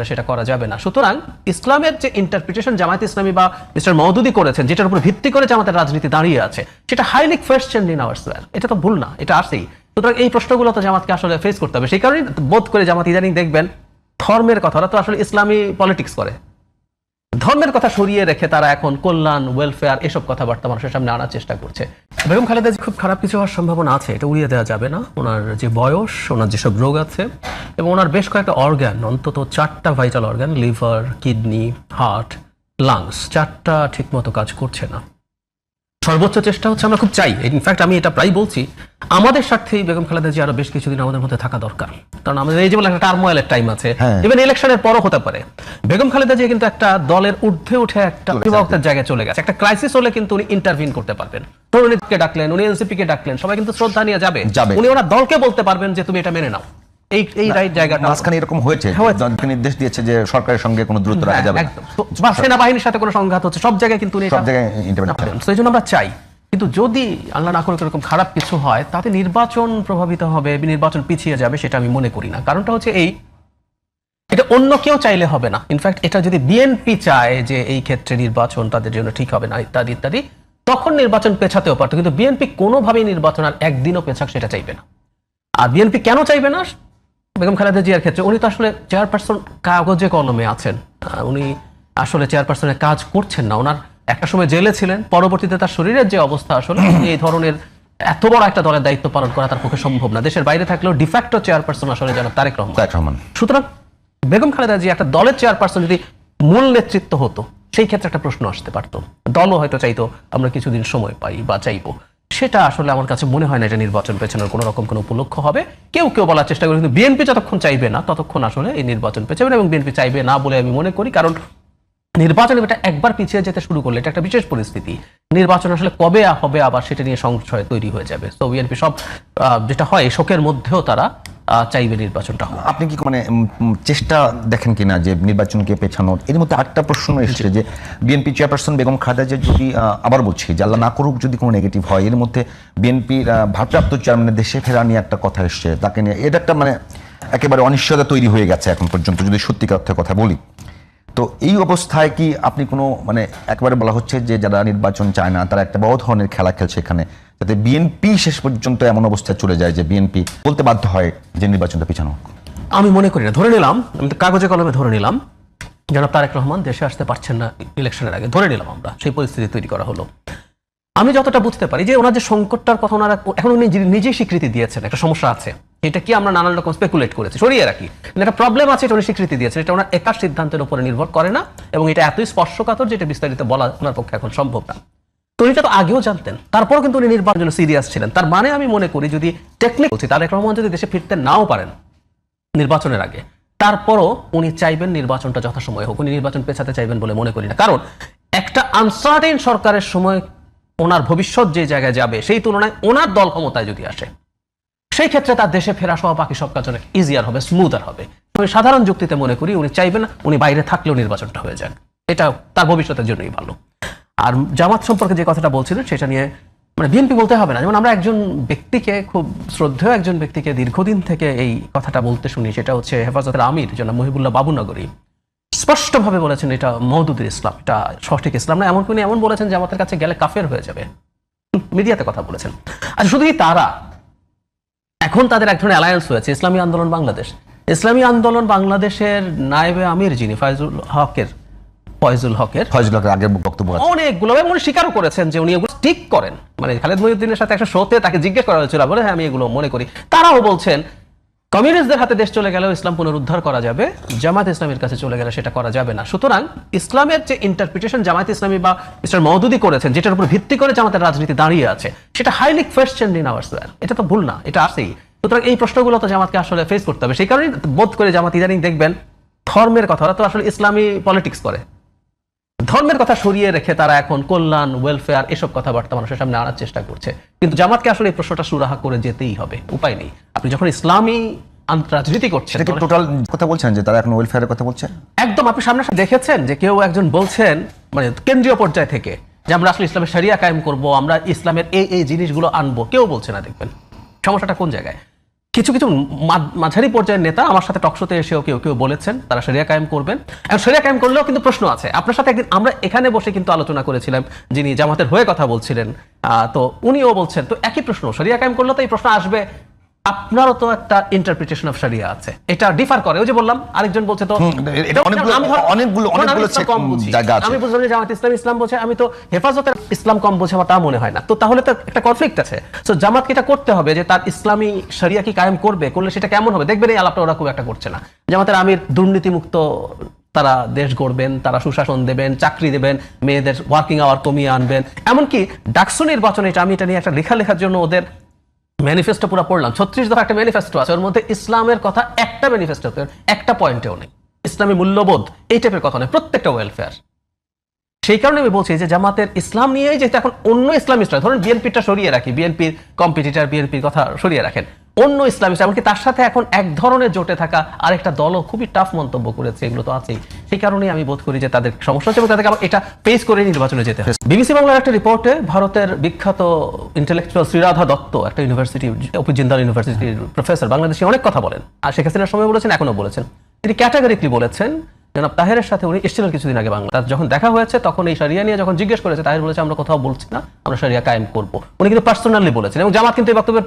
সেটা করা যাবে না। সুতরাং ইসলামের যে ইন্টারপ্রিটেশন জামায়াত ইসলামী বা মিস্টার মওদুদি করেছেন, যেটার উপর ভিত্তি করে জামাতের রাজনীতি দাঁড়িয়ে আছে, সেটা হাইলি কোয়েশ্চেনড ইন আওয়ার স্কয়ার। এটা তো ভুল না, এটা আসেই। সুতরাং এই প্রশ্নগুলো তো জামাতকে আসলে ফেস করতে হবে। সেই কারণেই বোধ করে জামাত ইদানিং দেখবেন ধর্মের কথা, ওরা তো আসলে ইসলামী পলিটিক্স করে, ধর্মের কথা সরিয়ে রেখে তারা এখন কল্যাণ, ওয়েলফেয়ার এসব কথাবার্তা মানুষের সামনে আনার চেষ্টা করছে। বেগম খালেদা খুব খারাপ কিছু হওয়ার সম্ভাবনা আছে, এটা উড়িয়ে দেওয়া যাবে না। ওনার যে বয়স, ওনার যেসব রোগ আছে এবং ওনার বেশ কয়েকটা অর্গান, অন্তত 4টা vital organ, liver, kidney, heart, lungs, 4টা ঠিক মতো কাজ করছে না। সর্বোচ্চ চেষ্টা হচ্ছে, আমরা খুব চাই, ইনফ্যাক্ট আমি এটা প্রায় বলছি, আমাদের স্বার্থেই বেগম খালেদা জিয়া আরো বেশ কিছুদিন আমাদের মধ্যে থাকা দরকার। কারণ আমাদের এই যেমন একটা টার্মোয়েলের টাইম আছে, ইভেন ইলেকশনের পরও হতে পারে। বেগম খালেদা জিয়া কিন্তু একটা দলের ঊর্ধ্বে উঠে একটা অভিভাবকের জায়গায় চলে গেছে। একটা ক্রাইসিস হলে কিন্তু উনি ইন্টারভিন করতে পারবেন। তরুণীকে ডাকলেন, উনি এনসিপি কে ডাকলেন, সবাই কিন্তু শ্রদ্ধা নিয়ে যাবে। উনি ওনার দলকে বলতে পারবেন যে তুমি এটা মেনে নাও। এই রাইট জায়গাটা মাঝখানে এরকম হয়েছে, দলকে নির্দেশ দিয়েছে যে সরকারের সঙ্গে কোনো দূরত্ব রাখা যাবে না, সেনাবাহিনীর সাথে কোনো সংঘাত হচ্ছে, সব জায়গায় কিন্তু উনি সব জায়গায় ইন্টারভেন করেন। সেই জন্য আমরা চাই, কিন্তু যদি আল্লাহ না করুক এরকম খারাপ কিছু হয়, তাতে নির্বাচন প্রভাবিত হবে, নির্বাচন পিছিয়ে যাবে, সেটা আমি মনে করি না। কারণটা হচ্ছে এটা অন্য কেউ চাইলে হবে না। ইনফ্যাক্ট এটা যদি বিএনপি চায় যে এই ক্ষেত্রে নির্বাচন তাদের জন্য ঠিক হবে না ইত্যাদি ইত্যাদি, তখন নির্বাচন পেছাতেও পারত। কিন্তু বিএনপি কোনোভাবেই নির্বাচন আর একদিনও পেছাক সেটা চাইবে না। আর বিএনপি কেন চাইবে না? বেগম খালেদা জিয়ার ক্ষেত্রে উনি তো আসলে চেয়ারপারসন কাগজে কলমে আছেন, উনি আসলে চেয়ারপারসনের কাজ করছেন না। ওনার একটা সময় জেলে ছিলেন, পরবর্তীতে তার শরীরের যে অবস্থা, আসলে এই ধরনের এত বড় একটা দলের দায়িত্ব পালন করা তার পক্ষে সম্ভব না। দেশের বাইরে থাকলেও ডিফ্যাক্টো চেয়ারপারসন আসলে জনাব তারেক রহমান। সুতরাং বেগম খালেদা জিয়া একটা দলের চেয়ারপারসন যদি মূল নেতৃত্ব হতো, সেই ক্ষেত্রে একটা প্রশ্ন আসতে পারতো। দলও হয়তো চাইতো আমরা কিছুদিন সময় পাই বা চাইবো। সেটা আসলে আমার কাছে মনে হয় না যে নির্বাচন পেছানোর কোনো রকম কোনো উপলক্ষ হবে। কেউ কেউ বলার চেষ্টা করে, কিন্তু বিএনপি যতক্ষণ চাইবে না ততক্ষণ আসলে এই নির্বাচন পেছাবে না। এবং বিএনপি চাইবে না বলে আমি মনে করি, কারণ নির্বাচন এটা একবার পিছিয়ে যেতে শুরু করলে এটা একটা বিশেষ পরিস্থিতি। নির্বাচন আসলে কবে হবে আবার সেটা নিয়ে সংশয় তৈরি হয়ে যাবে। তো বিএনপি সব যেটা হয় শোকের মধ্যেও তারা চাইবে নির্বাচনটা হোক। আপনি কি মানে চেষ্টা দেখেন কিনা যে নির্বাচনকে পেছানোর? এর মধ্যে আরেকটা প্রশ্ন এসেছে যে বিএনপি চেয়ারপারসন বেগম খালেদা জিয়া যদি, আবার বলছি যে আল্লাহ না করুক যদি কোনো নেগেটিভ হয়, এর মধ্যে বিএনপির ভারপ্রাপ্ত চেয়ারম্যানের দেশে ফেরা নিয়ে একটা কথা এসছে, তাকে নিয়ে এটা একটা মানে একেবারে অনিশ্চয়তা তৈরি হয়ে গেছে এখন পর্যন্ত, যদি সত্যিকার অর্থে কথা বলি। তো এই অবস্থায় কি আপনি কোনো মানে একেবারে বলা হচ্ছে যে যারা নির্বাচন চায় না তারা একটা বড় ধরনের খেলা খেলছে এখানে, যাতে বিএনপি শেষ পর্যন্ত এমন অবস্থায় চলে যায় যে বিএনপি বলতে বাধ্য হয় যে নির্বাচনটা পিছানো হোক? আমি মনে করি না। ধরে নিলাম, আমি তো কাগজে কলমে ধরে নিলাম জনাব তারেক রহমান দেশে আসতে পারছেন না ইলেকশনের আগে, ধরে নিলাম আমরা, সেই পরিস্থিতি তৈরি করা হলো। আমি যতটা বুঝতে পারি যে ওনার যে সংকটটার কথা ওনারা এখন উনি নিজেই স্বীকৃতি দিয়েছেন একটা সমস্যা আছে। এটা কি আমরা নানান রকম স্পেকুলেট করেছি, সরিয়ে রাখি, কিন্তু একটা প্রবলেম আছে, এটা উনি স্বীকৃতি দিয়েছেন। এটা ওনার একার সিদ্ধান্তের উপরে নির্ভর করে না, এবং এটা এতই স্পর্শকাতর যেটা বিস্তারিত বলা ওনার পক্ষে এখন সম্ভব না। তো উনি তো আগেও জানতেন, তারপরও কিন্তু উনি নির্বাচনের জন্য সিরিয়াস ছিলেন। তার মানে আমি মনে করি যদি টেকনিক বলছি, তারেক রহমান যদি দেশে ফিরতে নাও পারেন নির্বাচনের আগে, তারপরও উনি চাইবেন নির্বাচনটা যথাসময়ে হোক। উনি নির্বাচন পেছাতে চাইবেন বলে মনে করি না। কারণ একটা আনসার্টেন সরকারের সময় ওনার ভবিষ্যৎ যে জায়গায় যাবে, সেই তুলনায় ওনার দল ক্ষমতায় যদি আসে, সেই ক্ষেত্রে তার দেশে ফেরা সহ বাকি সব কাজ অনেক ইজিয়ার হবে, স্মুথার হবে। আমি সাধারণ যুক্তিতে মনে করি উনি চাইবেন না উনি বাইরে থাকলেও নির্বাচনটা হয়ে যাক, এটা তার ভবিষ্যতের জন্যই ভালো। আর জামাত সম্পর্কে যে কথাটা বলছিলেন সেটা নিয়ে মানে বিএনপি বলতে হবে না। যেমন আমরা একজন ব্যক্তিকে, খুব শ্রদ্ধেয় একজন ব্যক্তিকে দীর্ঘদিন থেকে এই কথাটা বলতে শুনি, সেটা হচ্ছে হেফাজতের আমির জনাব মহিবুল্লাহ বাবুনগরী স্পষ্টভাবে বলেছেন এটা মওদুদের ইসলাম, এটা সঠিক ইসলাম না। এমন বলেছেন জামাতের কাছে গেলে কাফের হয়ে যাবে, মিডিয়াতে কথা বলেছেন। আচ্ছা, শুধু তারা, এখন তাদের এক ধরনের অ্যালায়েন্স হয়েছে ইসলামী আন্দোলন বাংলাদেশ। ইসলামী আন্দোলন বাংলাদেশের নায়েবে আমির যিনি ফয়জুল হকের আগের বক্তব্য অনেকগুলো উনি স্বীকারও করেছেন যে উনি এগুলো ঠিক করেন। মানে খালেদ মহিউদ্দিনের সাথে একটা শোতে তাকে জিজ্ঞেস করা হয়েছিল, বলে হ্যাঁ আমি এগুলো মনে করি। তারাও বলছেন কমিউনিস্টদের হাতে দেশ চলে গেলেও ইসলাম পুনরুদ্ধার করা যাবে, জামাত ইসলামের কাছে চলে গেলে সেটা করা যাবে না। সুতরাং ইসলামের যে ইন্টারপ্রিটেশন জামায়াত ইসলামী বা মিস্টার মওদুদি করেছেন, যেটার উপর ভিত্তি করে জামাতের রাজনীতি দাঁড়িয়ে আছে, সেটা হাইলি কোয়েশ্চেনড ইন আওয়ার স্কয়ার। এটা তো ভুল না, এটা আসেই। সুতরাং এই প্রশ্নগুলো তো জামাতকে আসলে ফেস করতে হবে। সেই কারণেই বোধ করে জামাত ইদানিং দেখবেন ধর্মের কথা, ওরা তো আসলে ইসলামী পলিটিক্স করে, ধর্মের কথা সরিয়ে রেখে তারা এখন কল্যাণ, ওয়েলফেয়ার এসব কথাবার্তা মানুষের সামনে আনার চেষ্টা করছে। কিন্তু জামাতকে আসলে এই প্রশ্নটা সুরাহা করে যেতেই হবে, উপায় নেই। আপনি যখন ইসলামী রাজনীতি করছেন, টোটাল কথা বলছেন যে তারা এখন ওয়েলফেয়ারের কথা বলছে একদম। আপনি সামনে দেখেছেন যে কেউ একজন বলছেন মানে কেন্দ্রীয় পর্যায় থেকে যে আমরা আসলে ইসলামের শরিয়া কায়েম করব, আমরা ইসলামের এই জিনিসগুলো আনবো, কেউ বলছে না। দেখবেন সমস্যাটা কোন জায়গায়। কিছু কিছু মাঝারি পর্যায়ের নেতা আমার সাথে টকশোতে এসেও কেউ কেউ বলেছেন তারা শরিয়া কায়েম করবেন, এবং শরিয়া কায়েম করলেও কিন্তু প্রশ্ন আছে। আপনার সাথে একদিন আমরা এখানে বসে কিন্তু আলোচনা করেছিলাম, যিনি জামাতের হয়ে কথা বলছিলেন, তো উনিও বলছেন তো একই প্রশ্ন, শরিয়া কায়েম করলে তো এই প্রশ্ন আসবে, আপনারও তো একটা ইন্টারপ্রিটেশন অফ শরিয়া আছে, এটা ডিফার করে। ওই যে বললাম আরেকজন বলছে তো এটা অনেকগুলো কম বুঝি, জায়গা আছে। আমি বুঝলাম যে জামাত ইসলাম বলছে, আমি তো হেফাজতের ইসলাম কম বুঝে, আমার তা মনে হয় না। তো তাহলে তো একটা কনফ্লিক্ট আছে। সো জামাতকে এটা করতে হবে যে তার ইসলামী শরিয়া কি কায়েম করবে, করলে সেটা কেমন হবে। দেখবেন এই আলাপটা ওরা খুব একটা করছে না। জামাতের আমির দুর্নীতিমুক্ত তারা দেশ গড়বেন, তারা সুশাসন দেবেন, চাকরি দেবেন, মেয়েদের ওয়ার্কিং আওয়ার কমিয়ে আনবেন। এমনকি ডাকসু নির্বাচনে আমি এটা নিয়ে একটা লেখার জন্য ওদের ম্যানিফেস্টো পুরো পড়লাম, 36 দফা একটা ম্যানিফেস্টো আছে, ওর মধ্যে ইসলামের কথা একটা ম্যানিফেস্টোতে একটা পয়েন্টেও নেই, ইসলামী মূল্যবোধ এই টাইপের কথা নেই, প্রত্যেকটা ওয়েলফেয়ার। সেই কারণে আমি বলছি যে জামাতের ইসলাম নিয়েই যেহেতু এখন অন্য ইসলামিস্টরা, ধরুন বিএনপিটা সরিয়ে রাখি, বিএনপির কম্পিটিটর বিএনপির কথা সরিয়ে রাখেন, অন্য ইসলামিস্ট, এমনকি তার সাথে এখন এক ধরনের জোটে থাকা আরেকটা দলও খুবই টাফ মন্তব্য করেছে, এগুলো তো আছেই। সেই কারণেই আমি বোধ করি যে তাদের সমস্যা হচ্ছে এবং তাদেরকে আবার এটা ফেস করে নির্বাচনে যেতে হয়। বিবিসি বাংলার একটা রিপোর্টে ভারতের বিখ্যাত ইন্টেলেকচুয়াল শ্রীরাধা দত্ত, একটা ইউনিভার্সিটি, জিন্দাল ইউনিভার্সিটির প্রফেসর, বাংলাদেশে অনেক কথা বলেন, আর শেখ হাসিনার সময় বলেছেন, এখনো বলেছেন। তিনি ক্যাটাগরিকলি বলেছেন, জনাব তাহেরের সাথে উনি এসেছিলেন কিছুদিন আগে বাংলা, তার যখন দেখা হয়েছে তখন এই শরিয়া নিয়ে যখন জিজ্ঞেস করেছে, তাহের বলেছে আমরা কোথাও বলছি না, আমরা শরিয়া কায়েম করবো। উনি কিন্তু পার্সোনালি বলেছেন, এবং জামাত কিন্তু এই বক্তব্যের